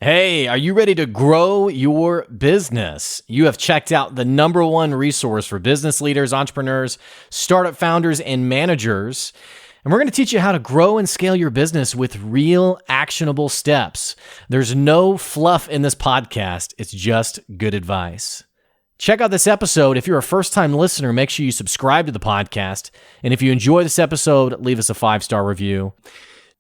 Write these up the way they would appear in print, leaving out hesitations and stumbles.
Hey, are you ready to grow your business? You have checked out the number one resource for business leaders, entrepreneurs, startup founders, and managers. And we're going to teach you how to grow and scale your business with real actionable steps. There's no fluff in this podcast. It's just good advice. Check out this episode. If you're a first-time listener, make sure you subscribe to the podcast. And if you enjoy this episode, leave us a 5-star review.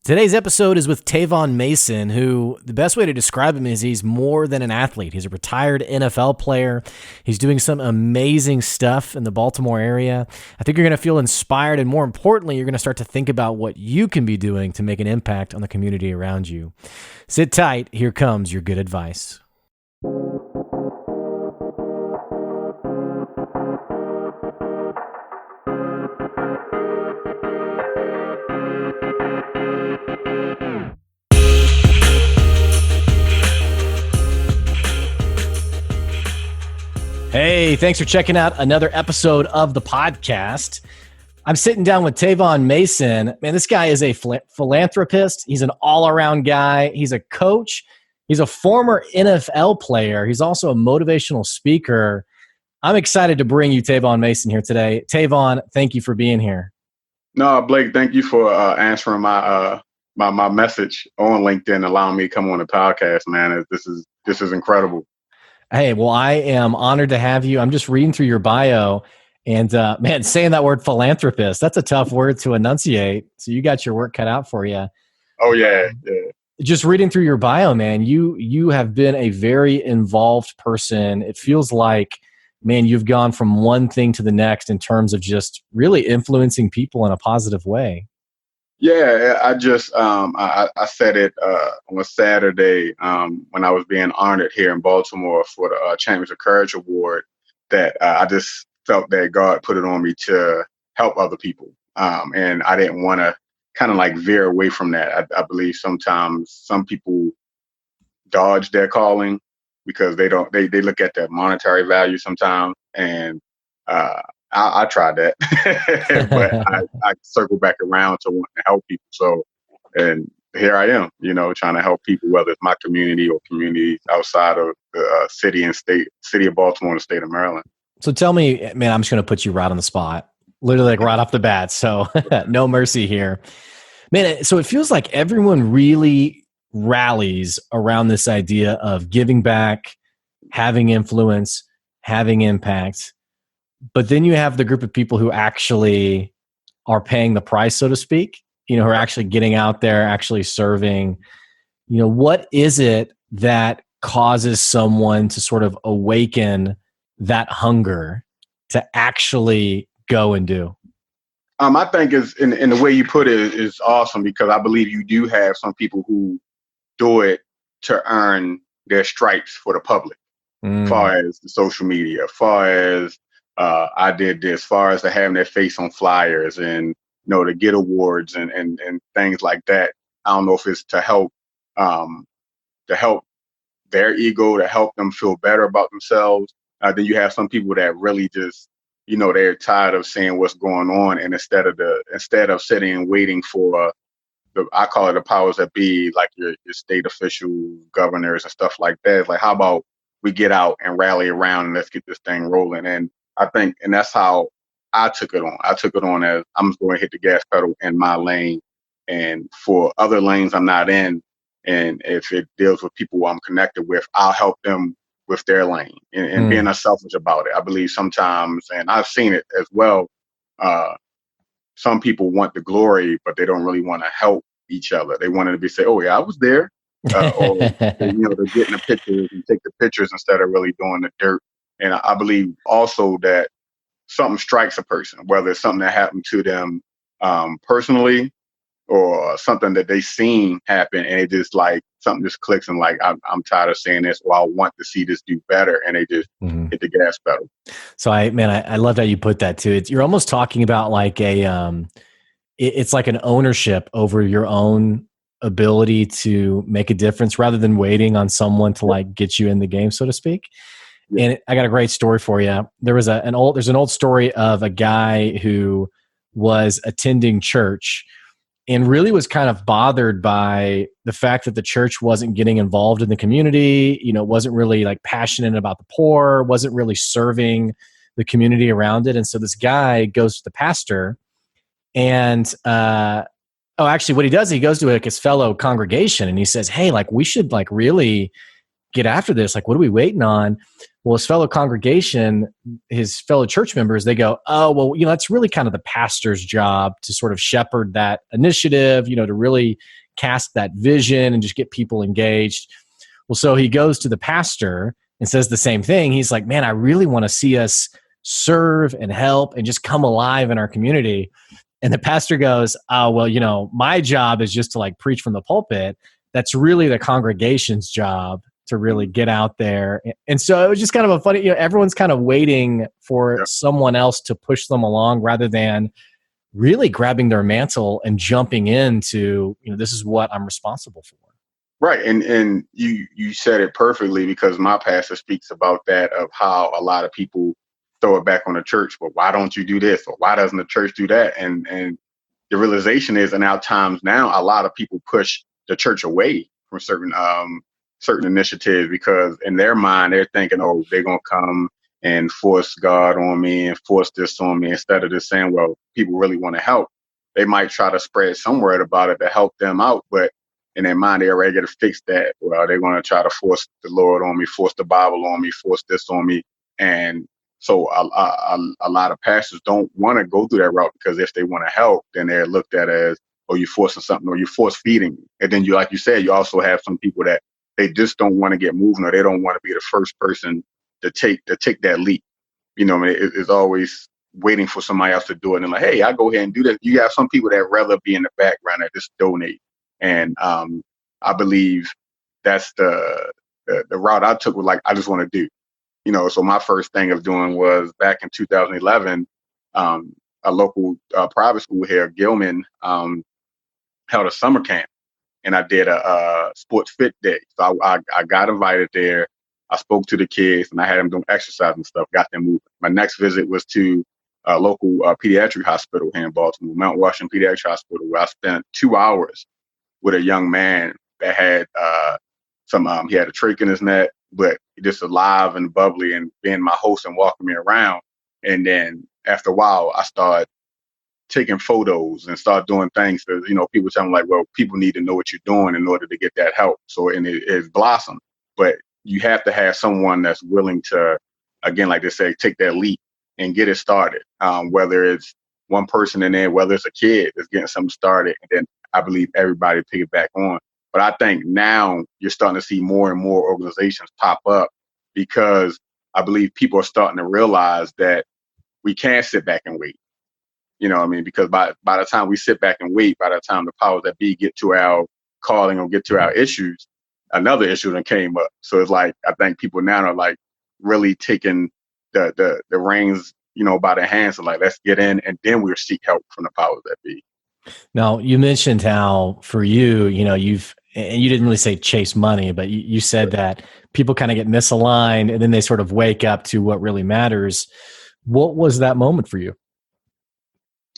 Today's episode is with Tavon Mason, who the best way to describe him is he's more than an athlete. He's a retired NFL player. He's doing some amazing stuff in the Baltimore area. I think you're going to feel inspired, and more importantly, you're going to start to think about what you can be doing to make an impact on the community around you. Sit tight. Here comes your good advice. Hey, thanks for checking out another episode of the podcast. I'm sitting down with Tavon Mason. Man, this guy is a philanthropist. He's an all-around guy. He's a coach. He's a former NFL player. He's also a motivational speaker. I'm excited to bring you Tavon Mason here today. Tavon, thank you for being here. No, Blake, thank you for answering my message on LinkedIn, allowing me to come on the podcast, man. This is incredible. Hey, well, I am honored to have you. I'm just reading through your bio, and man, saying that word philanthropist, that's a tough word to enunciate. So you got your work cut out for you. Oh, yeah. Just reading through your bio, man, you have been a very involved person. It feels like, man, you've gone from one thing to the next in terms of just really influencing people in a positive way. Yeah, I just I said it on a Saturday when I was being honored here in Baltimore for the Champions of Courage Award, that I just felt that God put it on me to help other people, and I didn't want to kind of like veer away from that. I believe sometimes some people dodge their calling because they look at their monetary value sometimes, and I tried that, but I circle back around to wanting to help people. So, and here I am, trying to help people, whether it's my community or communities outside of the city of Baltimore and the state of Maryland. So tell me, man, I'm just going to put you right on the spot, literally like right off the bat. So no mercy here, man. So it feels like everyone really rallies around this idea of giving back, having influence, having impact. But then you have the group of people who actually are paying the price, so to speak, who are actually getting out there, actually serving. What is it that causes someone to sort of awaken that hunger to actually go and do? I think is in the way you put it is awesome, because I believe you do have some people who do it to earn their stripes for the public, as far as the social media, as far as I did this, as far as to having their face on flyers and to get awards and things like that. I don't know if it's to help their ego, to help them feel better about themselves. Then you have some people that really just they're tired of seeing what's going on, and instead of sitting and waiting for I call it the powers that be, like your state officials, governors, and stuff like that. It's like, how about we get out and rally around and let's get this thing rolling? And I think, and that's how I took it on. I took it on as I'm just going to hit the gas pedal in my lane, and for other lanes I'm not in. And if it deals with people I'm connected with, I'll help them with their lane, and being unselfish about it. I believe sometimes, and I've seen it as well, some people want the glory, but they don't really want to help each other. They wanted to be say, oh yeah, I was there. Or they're getting the pictures and take the pictures instead of really doing the dirt. And I believe also that something strikes a person, whether it's something that happened to them personally, or something that they seen happen, and it just like something just clicks, and like I'm tired of seeing this, or I want to see this do better, and they just hit the gas pedal. So I love how you put that too. You're almost talking about like it's like an ownership over your own ability to make a difference, rather than waiting on someone to like get you in the game, so to speak. Yeah. And I got a great story for you. There's an old story of a guy who was attending church, and really was kind of bothered by the fact that the church wasn't getting involved in the community, wasn't really like passionate about the poor, wasn't really serving the community around it. And so this guy goes to the pastor and, actually what he does, he goes to like his fellow congregation and he says, hey, like we should like really get after this. Like, what are we waiting on? Well, his fellow congregation, his fellow church members, they go, oh, well, that's really kind of the pastor's job to sort of shepherd that initiative, to really cast that vision and just get people engaged. Well, so he goes to the pastor and says the same thing. He's like, man, I really want to see us serve and help and just come alive in our community. And the pastor goes, oh, well, my job is just to like preach from the pulpit. That's really the congregation's job to really get out there. And so it was just kind of a funny, everyone's kind of waiting for someone else to push them along rather than really grabbing their mantle and jumping into, this is what I'm responsible for. Right. And you said it perfectly, because my pastor speaks about that, of how a lot of people throw it back on the church. But why don't you do this? Or why doesn't the church do that? And the realization is, in our times now, a lot of people push the church away from certain initiatives, because in their mind, they're thinking, oh, they're going to come and force God on me and force this on me, instead of just saying, well, people really want to help. They might try to spread some word about it to help them out, but in their mind, they're ready to fix that. Well, they're going to try to force the Lord on me, force the Bible on me, force this on me. And so a lot of pastors don't want to go through that route, because if they want to help, then they're looked at as, oh, you're forcing something, or you're force feeding. And then like you said, you also have some people that they just don't want to get moving, or they don't want to be the first person to take that leap. It's always waiting for somebody else to do it. And like, hey, I go ahead and do that. You have some people that rather be in the background and just donate. And I believe that's the route I took, was like, I just want to do. So my first thing of doing was, back in 2011, a local private school here, Gilman, held a summer camp. And I did a sports fit day. So I got invited there. I spoke to the kids, and I had them doing exercise and stuff, got them moving. My next visit was to a local pediatric hospital here in Baltimore, Mount Washington Pediatric Hospital, where I spent 2 hours with a young man that had he had a trach in his neck, but just alive and bubbly, and being my host and walking me around. And then after a while, I started taking photos and start doing things, because people tell me, like, well, people need to know what you're doing in order to get that help. So, and it's blossomed, but you have to have someone that's willing to, again, like they say, take that leap and get it started. Whether it's one person in there, whether it's a kid that's getting something started, and then I believe everybody pick it back on. But I think now you're starting to see more and more organizations pop up, because I believe people are starting to realize that we can't sit back and wait. Because by the time we sit back and wait, by the time the powers that be get to our calling or get to our issues, another issue that came up. So it's like, I think people now are like really taking the reins, by their hands, and like, let's get in, and then we'll seek help from the powers that be. Now, you mentioned how for you, and you didn't really say chase money, but you said that people kind of get misaligned and then they sort of wake up to what really matters. What was that moment for you?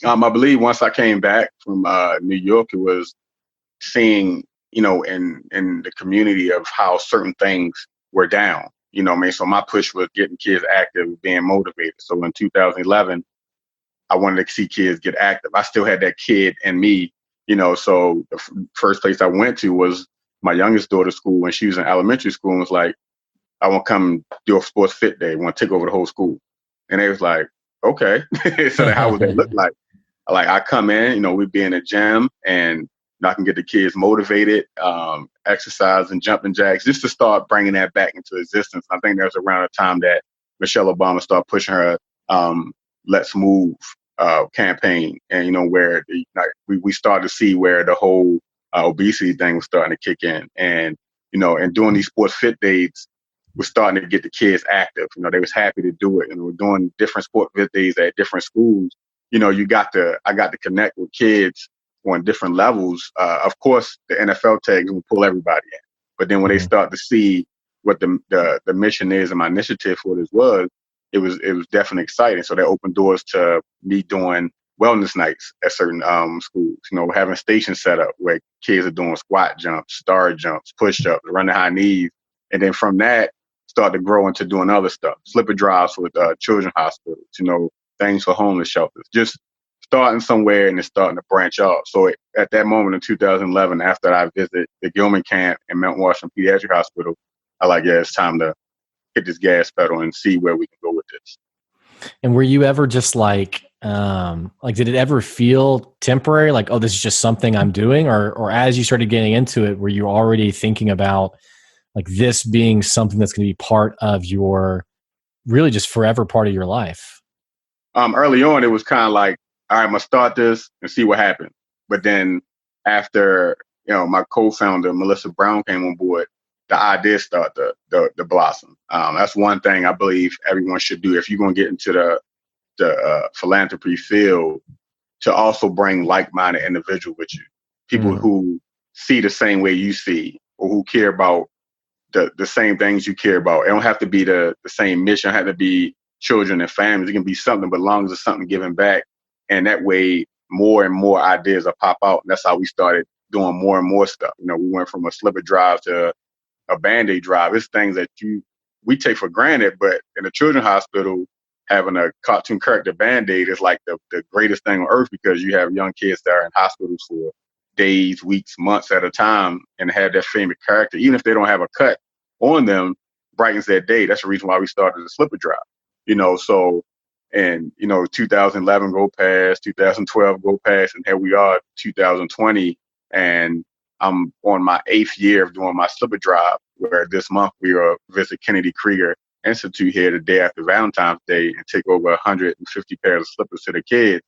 I believe once I came back from New York, it was seeing, in the community, of how certain things were down. So my push was getting kids active, being motivated. So in 2011, I wanted to see kids get active. I still had that kid in me, so the first place I went to was my youngest daughter's school when she was in elementary school, and was like, I want to come do a sports fit day. I want to take over the whole school. And they was like, okay. So then how would that look like? Like, I come in, we'd be in the gym, and I can get the kids motivated, exercise and jumping jacks, just to start bringing that back into existence. I think that was around the time that Michelle Obama started pushing her Let's Move campaign. And, where we started to see where the whole obesity thing was starting to kick in. And, and doing these sports fit days was starting to get the kids active. They was happy to do it. And we're doing different sport fit days at different schools. I got to connect with kids on different levels. Of course, the NFL tags will pull everybody in. But then when they start to see what the mission is and my initiative for this was, it was definitely exciting. So that opened doors to me doing wellness nights at certain schools. Having stations set up where kids are doing squat jumps, star jumps, push ups, running high knees, and then from that start to grow into doing other stuff, slipper drives with children's hospitals, things for homeless shelters. Just starting somewhere and then starting to branch off. So at that moment in 2011, after I visited the Gilman camp and Mount Washington Pediatric Hospital, it's time to hit this gas pedal and see where we can go with this. And were you ever just did it ever feel temporary? Like, oh, this is just something I'm doing? Or as you started getting into it, were you already thinking about like this being something that's going to be part of your really just forever part of your life? Early on, it was kind of like, all right, I'm going to start this and see what happens. But then after, my co-founder, Melissa Brown, came on board, the idea started to blossom. That's one thing I believe everyone should do if you're going to get into the philanthropy field, to also bring like-minded individuals with you, people who see the same way you see, or who care about the same things you care about. It don't have to be the same mission. It have to be children and families. It can be something, but as long as it's something giving back. And that way, more and more ideas will pop out. And that's how we started doing more and more stuff. We went from a slipper drive to a Band-Aid drive. It's things that we take for granted, but in a children's hospital, having a cartoon character Band-Aid is like the greatest thing on earth, because you have young kids that are in hospitals for days, weeks, months at a time, and have that favorite character, even if they don't have a cut on them, brightens their day. That's the reason why we started the slipper drive. So, and 2011 go past, 2012 go past, and here we are, 2020, and I'm on my 8th year of doing my slipper drive, where this month we will visit Kennedy Krieger Institute here the day after Valentine's Day and take over 150 pairs of slippers to the kids.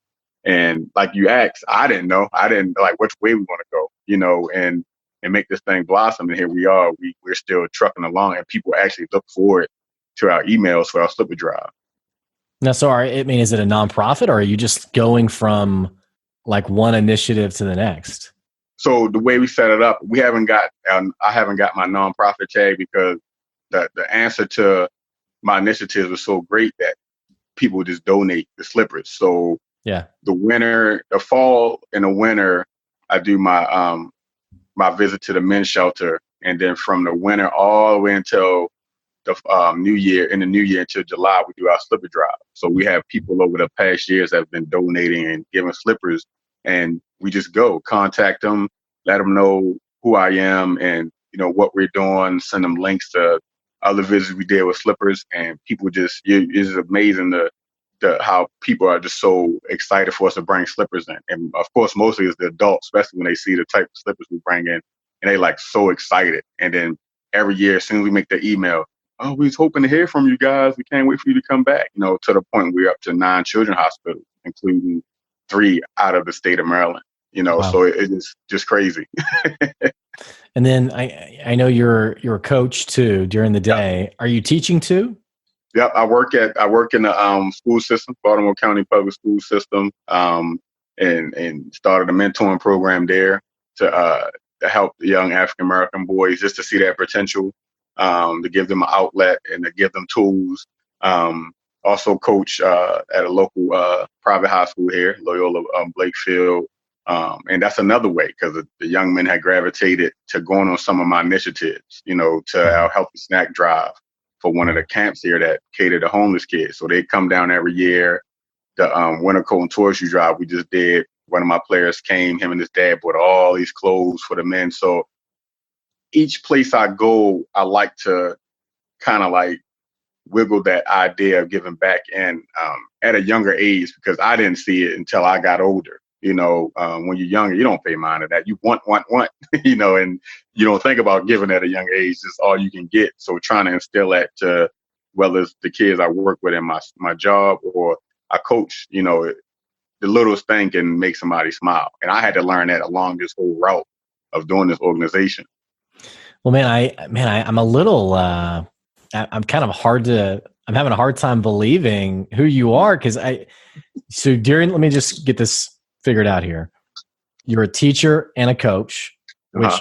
And like you asked, I didn't know. I didn't like which way we want to go, and make this thing blossom. And here we are. We're still trucking along, and people actually look forward to our emails for our slipper drive. Now, so is it a nonprofit, or are you just going from like one initiative to the next? So the way we set it up, I haven't got my nonprofit tag, because the answer to my initiatives was so great that people just donate the slippers. So yeah, the fall and the winter, I do my my visit to the men's shelter, and then from the winter all the way until the new year until July, we do our slipper drive. So we have people over the past years that have been donating and giving slippers, and we just go contact them, let them know who I am and what we're doing, send them links to other visits we did with slippers, and people it's amazing how people are just so excited for us to bring slippers in. And of course, mostly it's the adults, especially when they see the type of slippers we bring in, and they like so excited. And then every year, as soon as we make the email, oh, we was hoping to hear from you guys. We can't wait for you to come back. To the point we're up to 9 children's hospitals, including 3 out of the state of Maryland. Wow. So it's just crazy. And then I know you're a coach too during the day. Yep. Are you teaching too? Yep, I work in the school system, Baltimore County Public School System, and started a mentoring program there to help the young African American boys, just to see their potential, to give them an outlet and to give them tools. Also coach at a local private high school here, Loyola Blakefield. And that's another way, because the young men had gravitated to going on some of my initiatives, to our healthy snack drive for one of the camps here that cater to homeless kids. So they come down every year. The winter coat and toy shoe drive we just did, one of my players came, him and his dad bought all these clothes for the men. So each place I go, I like to kind of like wiggle that idea of giving back, and at a younger age, because I didn't see it until I got older. When you're younger, you don't pay mind to that. You want, and you don't think about giving at a young age. It's all you can get. So trying to instill that to whether it's the kids I work with in my job or I coach, the littlest thing can make somebody smile. And I had to learn that along this whole route of doing this organization. Well, I'm a little, I'm having a hard time believing who you are. Let me just get this figured out here. You're a teacher and a coach, which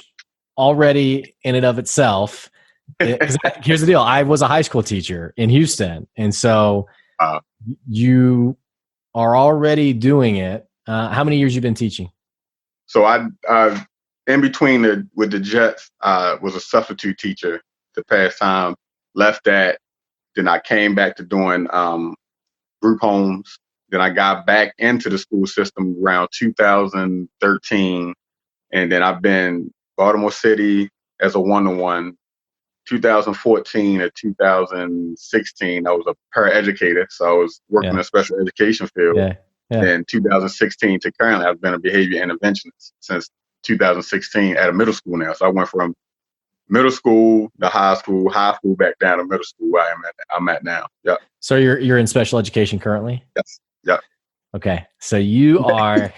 already in and of itself, here's the deal. I was a high school teacher in Houston. And so you are already doing it. How many years you been teaching? So in between with the Jets, was a substitute teacher the past time. Left that, then I came back to doing group homes. Then I got back into the school system around 2013, and then I've been Baltimore City as a one-to-one. 2014 to 2016, I was a paraeducator, so I was working in Yeah. the special education field. Yeah. Yeah. Then 2016 to currently, I've been a behavior interventionist since 2016 at a middle school now. So I went from middle school to high school back down to middle school where I'm at now. Yeah. So you're in special education currently? Yes. Yeah. Okay. So you are,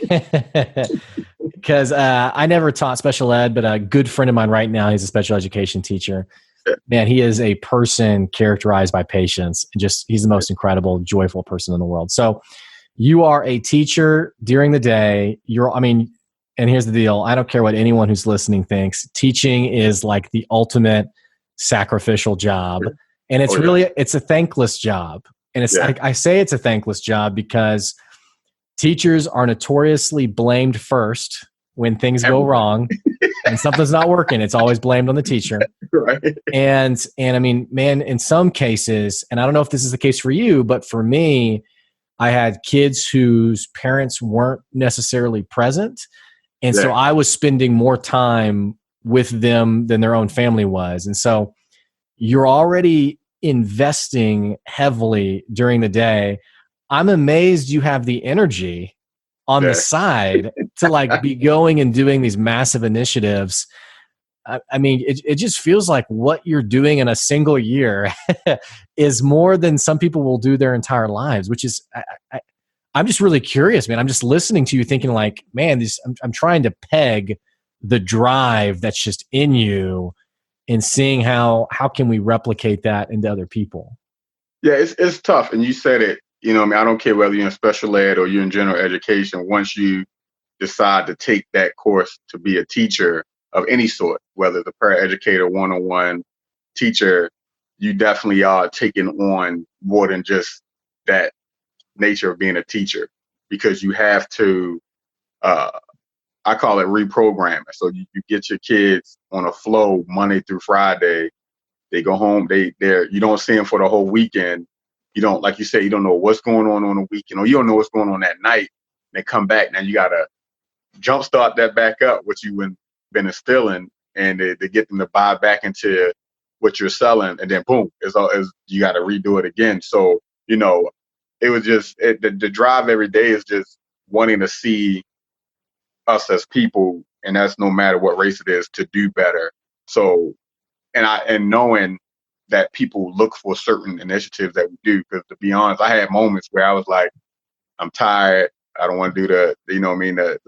because I never taught special ed, but a good friend of mine right now, he's a special education teacher. Yeah. Man, he is a person characterized by patience. He's the most incredible, joyful person in the world. So you are a teacher during the day. And here's the deal. I don't care what anyone who's listening thinks. Teaching is like the ultimate sacrificial job. And it's it's a thankless job. And I say it's a thankless job because teachers are notoriously blamed first when things go wrong and something's not working. It's always blamed on the teacher. Right. And I mean, man, in some cases, and I don't know if this is the case for you, but for me, I had kids whose parents weren't necessarily present. And so I was spending more time with them than their own family was. And so you're already investing heavily during the day. I'm amazed you have the energy on the side to like be going and doing these massive initiatives. I mean, it just feels like what you're doing in a single year is more than some people will do their entire lives, which is, I'm just really curious, man. I'm just listening to you thinking like, man, I'm trying to peg the drive that's just in you and seeing how can we replicate that into other people. Yeah, it's tough. And you said it, I don't care whether you're in special ed or you're in general education. Once you decide to take that course to be a teacher of any sort, whether it's a paraeducator, one-on-one teacher, you definitely are taking on more than just that nature of being a teacher, because you have to, I call it reprogramming. So you get your kids on a flow Monday through Friday. They go home, you don't see them for the whole weekend. You don't, like you say, you don't know what's going on the weekend, or you don't know what's going on that night. They come back, now you got to jumpstart that back up, what you've been instilling, and to get them to buy back into what you're selling, and then boom, you got to redo it again. So, it was just the drive every day is just wanting to see us as people, and that's no matter what race it is, to do better. So, and knowing that people look for certain initiatives that we do, because to be honest, I had moments where I was like, I'm tired. I don't want to do the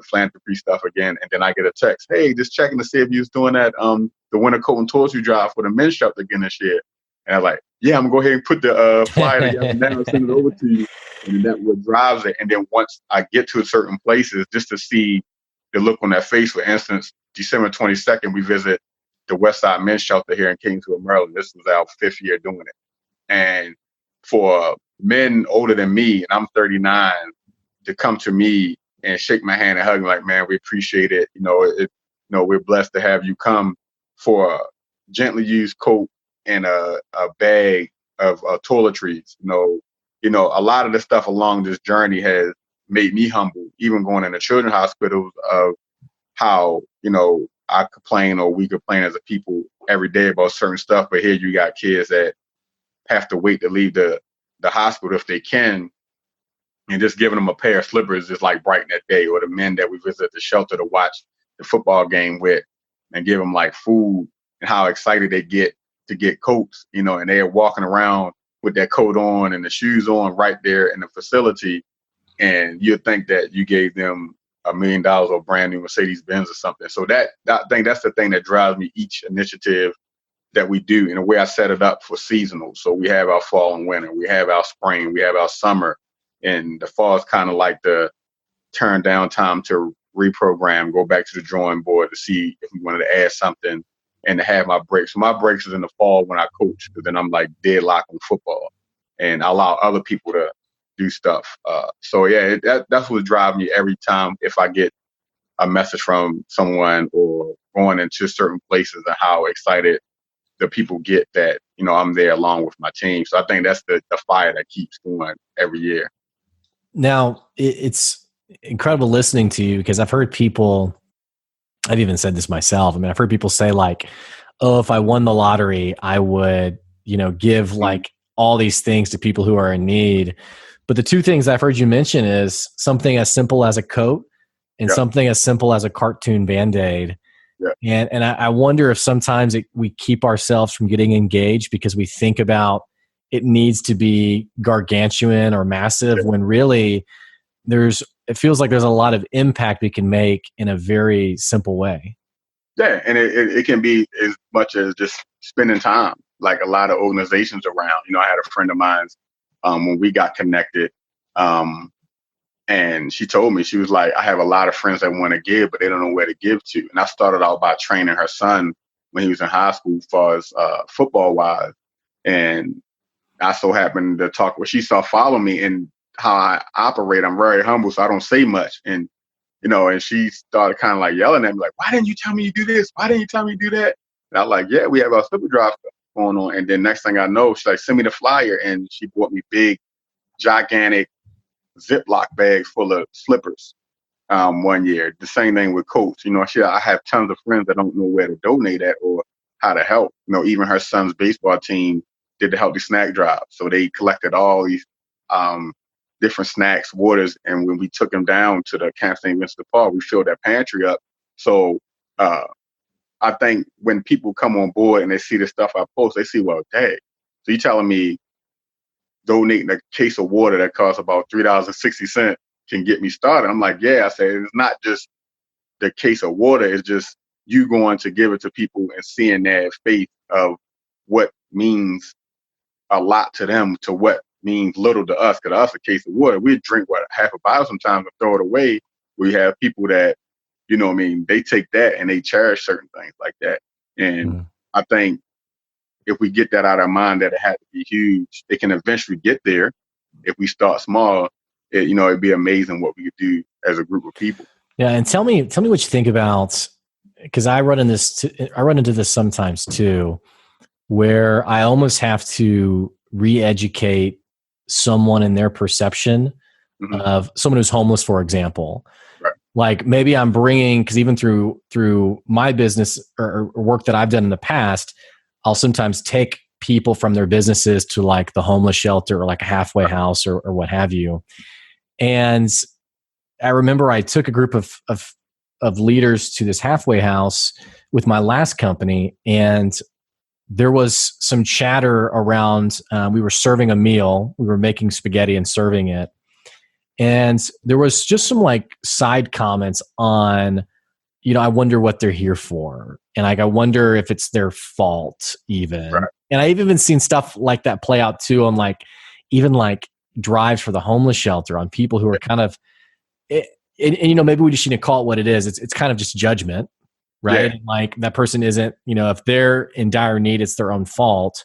philanthropy stuff again. And then I get a text, hey, just checking to see if you was doing that, the winter coat and torch you drive for the men's shelter again this year. And I was like, yeah, I'm gonna go ahead and put the flyer together now and send it over to you. And that's what drives it. And then once I get to certain places, just to see the look on their face. For instance, December 22nd, we visit the West Side Men's Shelter here in Kingsville, Maryland. This was our 5th year doing it. And for men older than me, and I'm 39, to come to me and shake my hand and hug me like, man, we appreciate it. We're blessed to have you come for a gently used coat and a bag of toiletries. A lot of the stuff along this journey has made me humble, even going into children's hospitals, of how, I complain, or we complain as a people every day about certain stuff. But here you got kids that have to wait to leave the hospital if they can, and just giving them a pair of slippers just like brighten that day. Or the men that we visit the shelter to watch the football game with, and give them like food, and how excited they get to get coats, and they're walking around with their coat on and the shoes on right there in the facility. And you'd think that you gave them $1 million or a brand new Mercedes Benz or something. So I think that's the thing that drives me each initiative that we do. In a way, I set it up for seasonal. So we have our fall and winter, we have our spring, we have our summer, and the fall is kind of like the turn down time to reprogram, go back to the drawing board to see if we wanted to add something, and to have my breaks. So my breaks is in the fall when I coach, because then I'm like deadlocked on football, and I allow other people to do stuff. So yeah, that's what drives me every time if I get a message from someone or going into certain places and how excited the people get that, I'm there along with my team. So I think that's the fire that keeps going every year. Now, it's incredible listening to you because I've heard people, I've even said this myself. I mean, I've heard people say like, oh, if I won the lottery, I would, give like all these things to people who are in need. But the two things I've heard you mention is something as simple as a coat and Yeah. something as simple as a cartoon Band-Aid. Yeah. And I wonder if sometimes we keep ourselves from getting engaged because we think about it needs to be gargantuan or massive when really it feels like there's a lot of impact we can make in a very simple way. Yeah, and it can be as much as just spending time. Like a lot of organizations around. I had a friend of mine when we got connected, and she told me, she was like, I have a lot of friends that want to give, but they don't know where to give to. And I started out by training her son when he was in high school as far as football wise. And I so happened to talk she saw follow me and how I operate. I'm very humble, so I don't say much. And and she started kind of like yelling at me, like, why didn't you tell me you do this? Why didn't you tell me you do that? And I was like, yeah, we have our slipper drive stuff going on. And then next thing I know, she's like, send me the flyer. And she bought me big, gigantic Ziploc bags full of slippers one year. The same thing with coats. I have tons of friends that don't know where to donate at or how to help. Even her son's baseball team did the healthy snack drive. So they collected all these different snacks, waters, and when we took them down to the Camp St. Vincent de Paul, we filled that pantry up. So I think when people come on board and they see the stuff I post, they see, well, dang. So you telling me donating a case of water that costs about $3.60 can get me started? I'm like, yeah. I say it's not just the case of water; it's just you going to give it to people and seeing their faith of what means a lot to them to what means little to us. Because us, a case of water, we drink half a bottle sometimes and throw it away. We have people that, they take that and they cherish certain things like that. And I think if we get that out of our mind that it had to be huge, it can eventually get there. If we start small, it'd be amazing what we could do as a group of people. Yeah, and tell me what you think about, because I run into this sometimes too, where I almost have to re-educate someone in their perception of someone who's homeless, for example. Right. Like maybe I'm bringing, because even through my business or work that I've done in the past, I'll sometimes take people from their businesses to like the homeless shelter or like a halfway house or what have you. And I remember I took a group of leaders to this halfway house with my last company, and there was some chatter around, we were serving a meal. We were making spaghetti and serving it. And there was just some like side comments on, I wonder what they're here for. And like, I wonder if it's their fault even. Right. And I've even seen stuff like that play out too on like, even like drives for the homeless shelter on people who are kind of, and maybe we just need to call it what it is. It's kind of just judgment, right? Yeah. Like that person isn't, if they're in dire need, it's their own fault.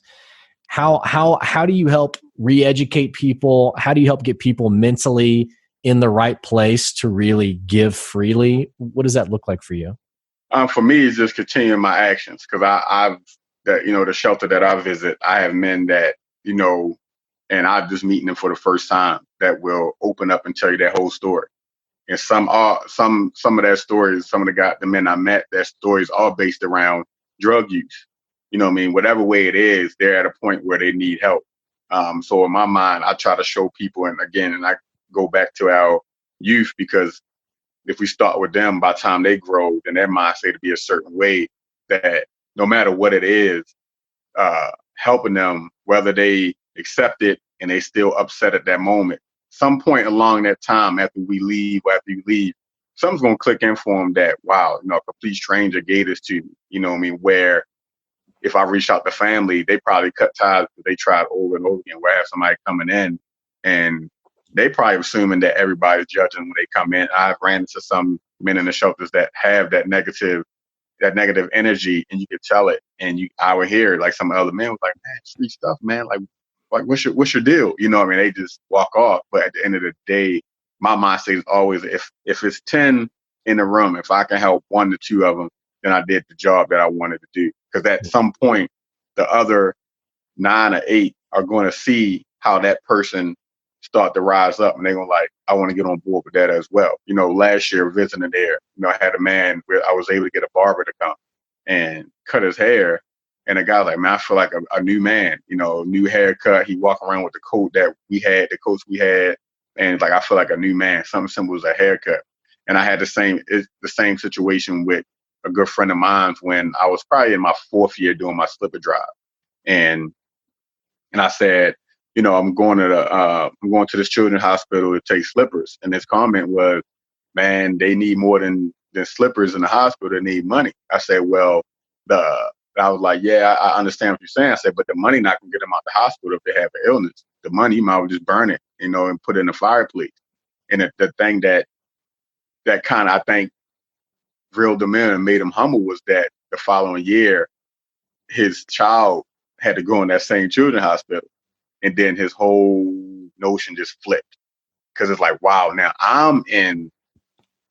How do you help re-educate people? How do you help get people mentally in the right place to really give freely? What does that look like for you? For me, it's just continuing my actions, because the shelter that I visit, I have men that, and I'm just meeting them for the first time that will open up and tell you their whole story. And some of their stories, some of the men I met, their stories are based around drug use. Whatever way it is, they're at a point where they need help. So in my mind, I try to show people, and I go back to our youth, because if we start with them, by the time they grow, then their mindset to be a certain way, that no matter what it is, helping them, whether they accept it and they still upset at that moment, some point along that time after you leave, something's going to click in for them that, wow, a complete stranger gave this to me, where if I reach out to family, they probably cut ties because they tried over and over again. Where I have somebody coming in and they probably assuming that everybody's judging when they come in. I've ran into some men in the shelters that have that negative energy, and you could tell it. And I would hear like some other men was like, man, free stuff, man. Like, like, what's your deal? You know what I mean? They just walk off. But at the end of the day, my mindset is always, if it's 10 in the room, if I can help 1 to 2 of them, then I did the job that I wanted to do. Because at some point, the other 9 or 8 are going to see how that person start to rise up, and they're going to like, I want to get on board with that as well. You know, last year visiting there, you know, I had a man where I was able to get a barber to come and cut his hair. And the guy was like, man, I feel like a new man, you know, new haircut. He walk around with the coat that we had, the coats we had. And like, I feel like a new man. Something simple as a haircut. And I had the same situation with a good friend of mine when I was probably in my 4th year doing my slipper drive. And I said, you know, I'm going to this children's hospital to take slippers. And his comment was, man, they need more than slippers in the hospital. They need money. I said, well, I was like, yeah, I understand what you're saying. I said, but the money not gonna get them out the hospital if they have an illness. The money, you might as well just burn it, you know, and put it in the fireplace. And the thing that kind of, I think, reeled him in and made him humble was that the following year, his child had to go in that same children's hospital. And then his whole notion just flipped. Because it's like, wow, now I'm in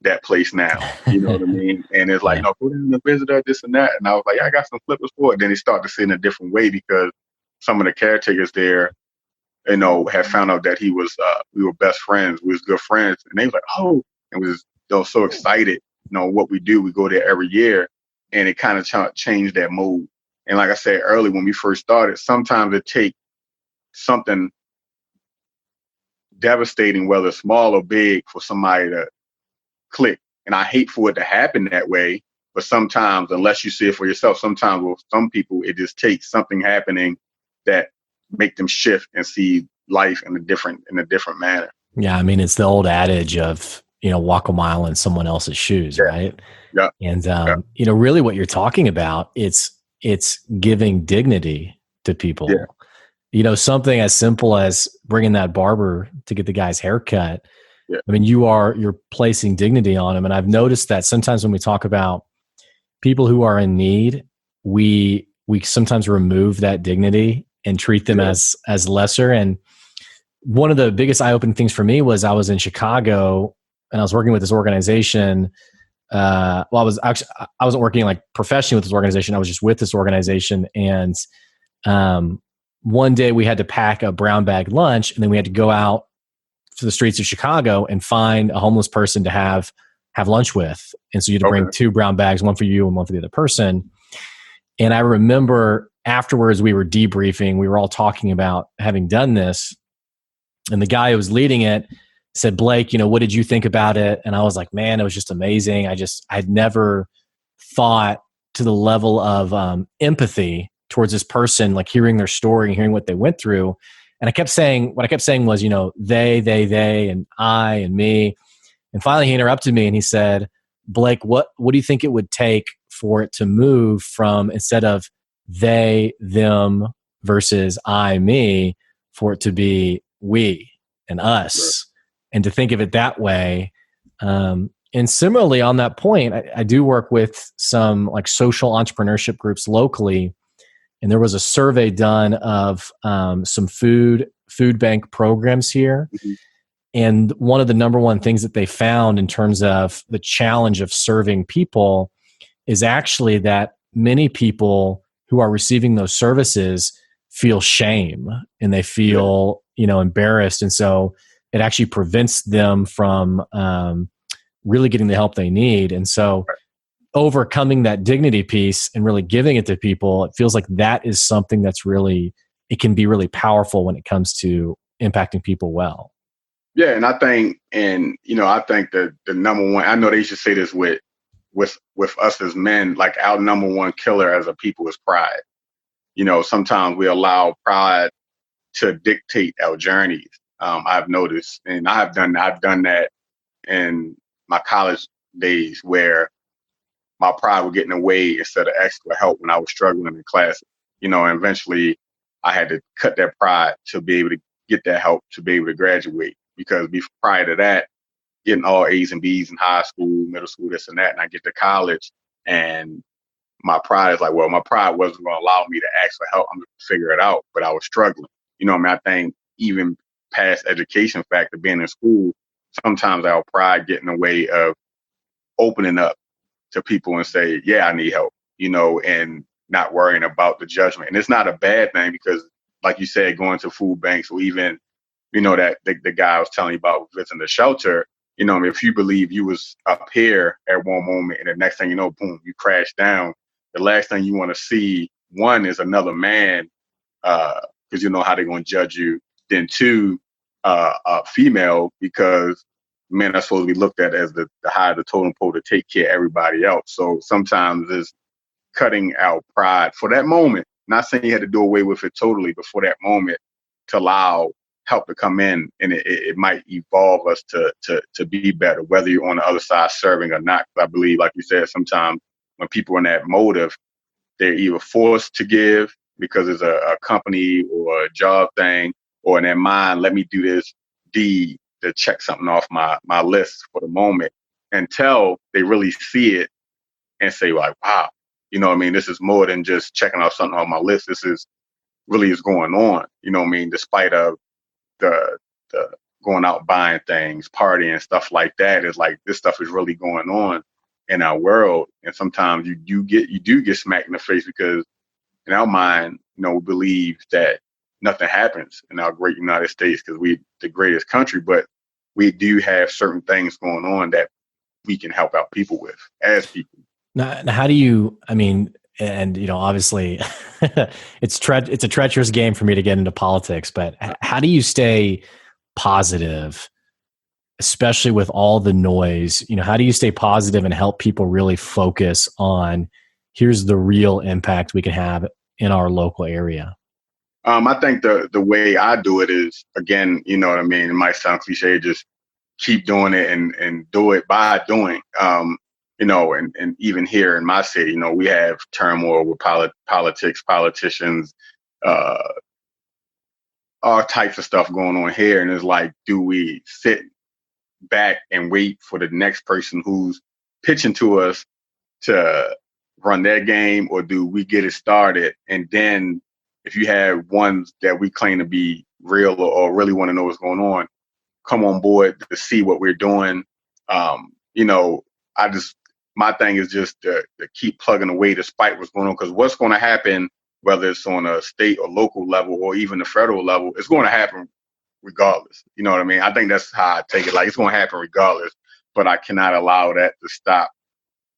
that place now. You know what I mean? And it's like, Yeah. no, go down to visit her, this and that. And I was like, yeah, I got some flippers for it. Then he started to see in a different way because some of the caretakers there, you know, had found out that we were best friends, we was good friends. And they was like, oh, and they were so excited, you know, what we do. We go there every year. And it kind of changed that mood. And like I said earlier, when we first started, sometimes it takes something devastating, whether small or big, for somebody to click. And I hate for it to happen that way. But sometimes, unless you see it for yourself, sometimes with some people, it just takes something happening that make them shift and see life in a different manner. Yeah. I mean, it's the old adage of, you know, walk a mile in someone else's shoes, Yeah. right? Yeah. And, Yeah. you know, really what you're talking about, it's giving dignity to people. Yeah. You know, something as simple as bringing that barber to get the guy's haircut. Yeah. I mean, you're placing dignity on him. And I've noticed that sometimes when we talk about people who are in need, we sometimes remove that dignity and treat them as lesser. And one of the biggest eye-opening things for me was I was in Chicago and I was working with this organization. I wasn't working like professionally with this organization. I was just with this organization. And one day we had to pack a brown bag lunch, and then we had to go out to the streets of Chicago and find a homeless person to have lunch with. And so you had to bring 2 brown bags, one for you and one for the other person. And I remember afterwards we were debriefing. We were all talking about having done this. And the guy who was leading it said, Blake, you know, what did you think about it? And I was like, man, it was just amazing. I'd never thought to the level of empathy towards this person, like hearing their story and hearing what they went through. And what I kept saying was, you know, they, and I, and me. And finally he interrupted me and he said, Blake, what do you think it would take for it to move from, instead of they, them versus I, me, for it to be we and us, and to think of it that way. And similarly on that point, I do work with some like social entrepreneurship groups locally. And there was a survey done of some food bank programs here. Mm-hmm. And one of the number one things that they found in terms of the challenge of serving people is actually that many people who are receiving those services feel shame and they feel, you know, embarrassed. And so it actually prevents them from really getting the help they need. And so overcoming that dignity piece and really giving it to people, it feels like that is something that's really, it can be really powerful when it comes to impacting people well. Yeah. And I think that the number one, I know they should say this with us as men, like our number one killer as a people is pride. You know, sometimes we allow pride to dictate our journeys. I've noticed, and I've done that in my college days where my pride would get in the way instead of asking for help when I was struggling in class. You know, and eventually I had to cut that pride to be able to get that help to be able to graduate. Because prior to that, getting all A's and B's in high school, middle school, this and that, and I get to college and my pride is like, well, my pride wasn't going to allow me to ask for help. I'm going to figure it out, but I was struggling. I think even past education factor, being in school, sometimes our pride get in the way of opening up to people and say, yeah, I need help, and not worrying about the judgment. And it's not a bad thing because, like you said, going to food banks or even, that the guy I was telling you about visiting the shelter, if you believe you was up here at one moment and the next thing you know, boom, you crash down, the last thing you want to see, one, is another man, because you know how they're going to judge you. Then two, a female, because men are supposed to be looked at as the high of the totem pole to take care of everybody else. So sometimes it's cutting our pride for that moment. Not saying you had to do away with it totally, but for that moment to allow help to come in, and it might evolve us to be better, whether you're on the other side serving or not. I believe, like you said, sometimes when people are in that motive, they're either forced to give because it's a company or a job thing, or in their mind, let me do this deed to check something off my list for the moment, until they really see it and say, like, wow, this is more than just checking off something on my list. This is really is going on, despite of the going out buying things, partying, stuff like that. Is like, this stuff is really going on in our world. And sometimes you do get smacked in the face because in our mind, we believe that nothing happens in our great United States because we're the greatest country, but we do have certain things going on that we can help out people with as people. Now, how do you, and obviously it's a treacherous game for me to get into politics, but how do you stay positive, especially with all the noise? How do you stay positive and help people really focus on, here's the real impact we can have in our local area? I think the way I do it is, again, you know what I mean? It might sound cliche, just keep doing it and do it by doing. And even here in my city, we have turmoil with politics, politicians, all types of stuff going on here. And it's like, do we sit back and wait for the next person who's pitching to us to run their game, or do we get it started? And then if you have ones that we claim to be real or really want to know what's going on, come on board to see what we're doing. My thing is just to keep plugging away despite what's going on, because what's going to happen, whether it's on a state or local level or even the federal level, it's going to happen regardless. You know what I mean? I think that's how I take it. Like, it's going to happen regardless, but I cannot allow that to stop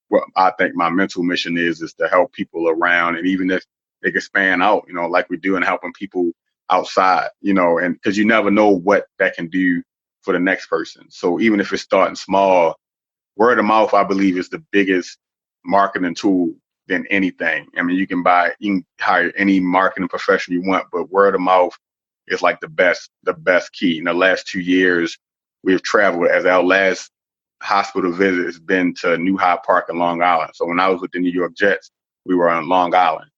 what I think my mental mission is to help people around. And even if they can span out, like we do, and helping people outside, and because you never know what that can do for the next person. So even if it's starting small, word of mouth, I believe, is the biggest marketing tool than anything. You can hire any marketing professional you want, but word of mouth is like the best key. In the last 2 years, we've traveled, as our last hospital visit has been to New Hyde Park in Long Island. So when I was with the New York Jets, we were on Long Island,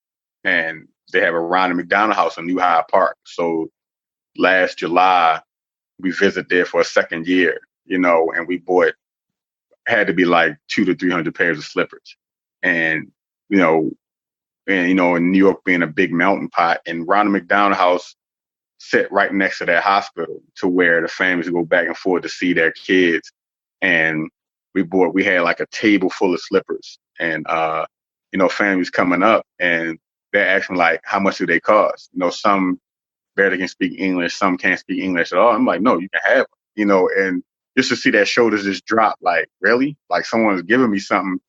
and they have a Ronald McDonald House in New Hyde Park. So last July, we visited there for a second year, and we had to be like 200 to 300 pairs of slippers. And, in New York being a big melting pot, and Ronald McDonald House sit right next to that hospital, to where the families go back and forth to see their kids. And we had like a table full of slippers, and, families coming up and they're asking, like, how much do they cost? Some barely can speak English, some can't speak English at all. I'm like, no, you can have them, and just to see that shoulders just drop, like, really? Like, someone's giving me something,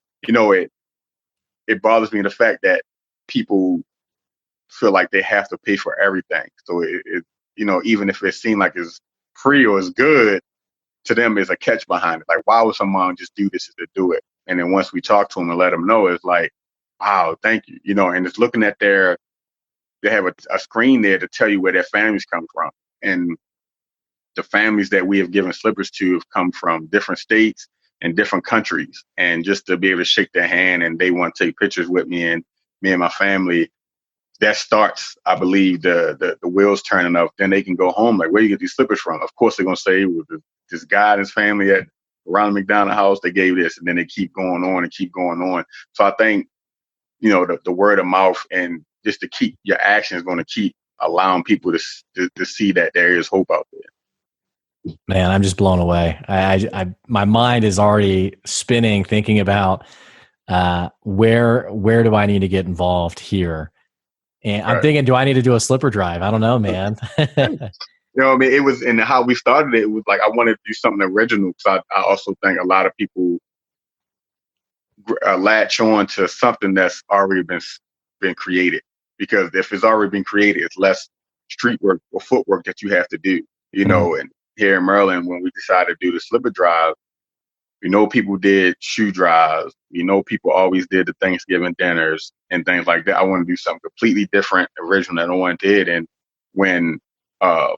it bothers me, the fact that people feel like they have to pay for everything. So it even if it seems like it's free or it's good, to them is a catch behind it. Like, why would someone just do this to do it? And then once we talk to them and let them know, it's like, wow, thank you. And it's looking at they have a screen there to tell you where their families come from. And the families that we have given slippers to have come from different states and different countries. And just to be able to shake their hand and they want to take pictures with me and my family, that starts, I believe, the wheels turning up. Then they can go home, like, where do you get these slippers from? Of course, they're going to say, with this guy and his family at Ronald McDonald House, they gave this, and then they keep going on and keep going on. So I think, the word of mouth and just to keep your actions going to keep allowing people to see that there is hope out there. Man, I'm just blown away. My mind is already spinning thinking about where do I need to get involved here? And I'm thinking, do I need to do a slipper drive? I don't know, man. You know what I mean? It was, and how we started it was like, I wanted to do something original, because I also think a lot of people latch on to something that's already been created. Because if it's already been created, it's less street work or footwork that you have to do, you know. And here in Maryland, when we decided to do the slipper drive, we know people did shoe drives. You know, people always did the Thanksgiving dinners and things like that. I want to do something completely different, original, that no one did. And when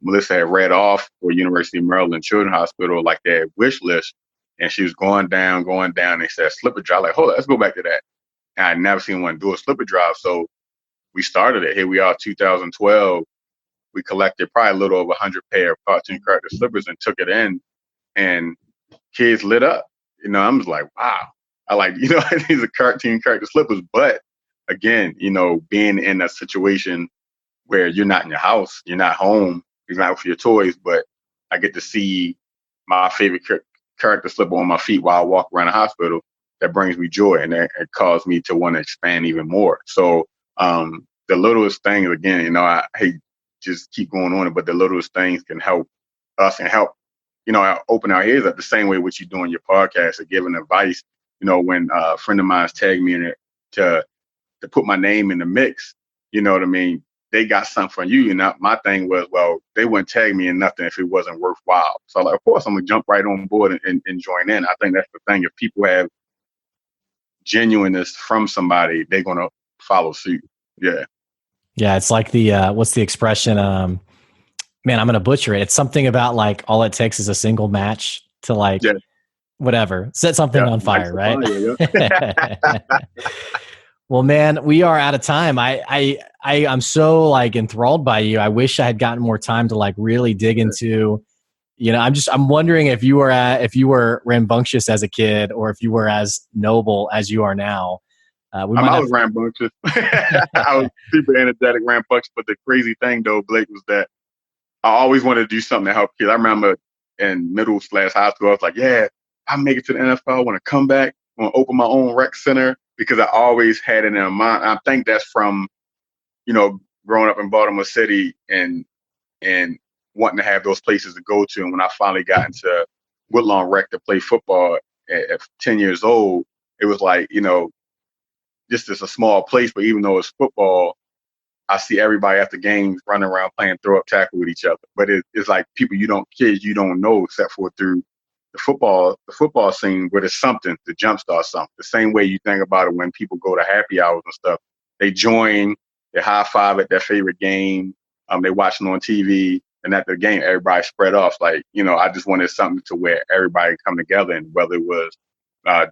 Melissa had read off for University of Maryland Children's Hospital, like their wish list, and she was going down, and said slipper drive. Like, hold on, let's go back to that. And I'd never seen one do a slipper drive. So we started it. Here we are, 2012. We collected probably a little over 100 pair of cartoon character slippers and took it in, and kids lit up. You know, I'm just like, wow. I like, you know, these are cartoon character slippers. But again, you know, being in a situation where you're not in your house, you're not home, you're not with your toys, but I get to see my favorite character slipper on my feet while I walk around the hospital. That brings me joy, and it caused me to want to expand even more. So the littlest things, again, you know, I hate just keep going on it, but the littlest things can help us and help, you know, open our ears up the same way what you do on your podcast or giving advice. You know, when a friend of mine's tagged me in it to put my name in the mix, you know what I mean? They got something from you. And my thing was, well, they wouldn't tag me in nothing if it wasn't worthwhile. So like, of course, I'm going to jump right on board and join in. I think that's the thing. If people have genuineness from somebody, they're going to follow suit. Yeah. Yeah. It's like what's the expression? Man, I'm going to butcher it. It's something about like, all it takes is a single match to like, whatever, set something on fire, right? Fire, Well, man, we are out of time. I'm so like enthralled by you. I wish I had gotten more time to like really dig into, you know, I'm wondering if you were rambunctious as a kid or if you were as noble as you are now. I was rambunctious. I was super energetic, rambunctious. But the crazy thing though, Blake, was that I always wanted to do something to help kids. I remember in middle/high school, I was like, yeah, I'll make it to the NFL. I want to come back. I want to open my own rec center, because I always had it in mind. I think that's from, you know, growing up in Baltimore City and wanting to have those places to go to. And when I finally got into Woodlawn Rec to play football at 10 years old, it was like, you know, just as a small place, but even though it's football, I see everybody after games running around playing throw up tackle with each other. But it's like kids you don't know except for through the football scene, where there's something to jumpstart something. The same way you think about it when people go to happy hours and stuff. They join, they high five at their favorite game. They watching on TV, and at the game, everybody spread off. Like, you know, I just wanted something to where everybody come together, and whether it was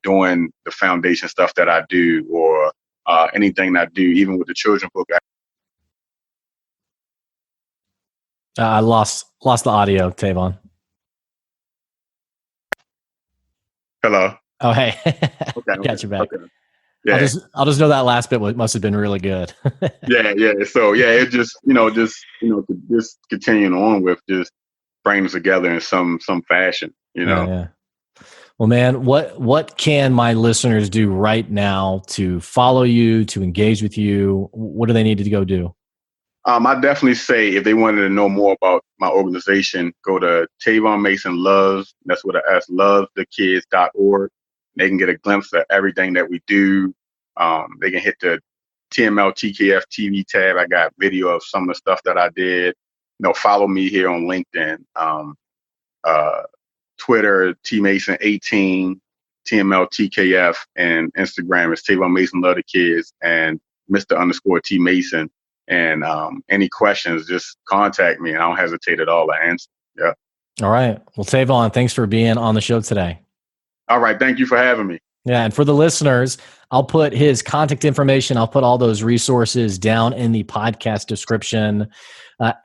doing the foundation stuff that I do or anything that I do, even with the children's book. I lost the audio, Tavon. Hello. Oh, hey. Okay, Got you back. Okay. Yeah. I'll just know that last bit must have been really good. Yeah. So yeah, it just continuing on with just bringing us together in some fashion, you know. Yeah. Well, man, what can my listeners do right now to follow you, to engage with you? What do they need to go do? I definitely say if they wanted to know more about my organization, go to Tavon Mason Loves. That's what I asked, lovethekids.org. They can get a glimpse of everything that we do. They can hit the TML TKF TV tab. I got video of some of the stuff that I did. You know, follow me here on LinkedIn, Twitter, TMason18, TML TKF, and Instagram is Tavon Mason Love the Kids and Mr._T Mason. And any questions, just contact me. I don't hesitate at all to answer. Yeah. All right. Well, Tavon, thanks for being on the show today. All right. Thank you for having me. Yeah. And for the listeners, I'll put his contact information. I'll put all those resources down in the podcast description.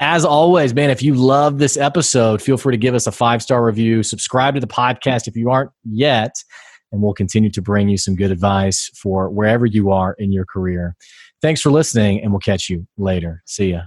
As always, man, if you love this episode, feel free to give us a 5-star review. Subscribe to the podcast if you aren't yet, and we'll continue to bring you some good advice for wherever you are in your career. Thanks for listening, and we'll catch you later. See ya.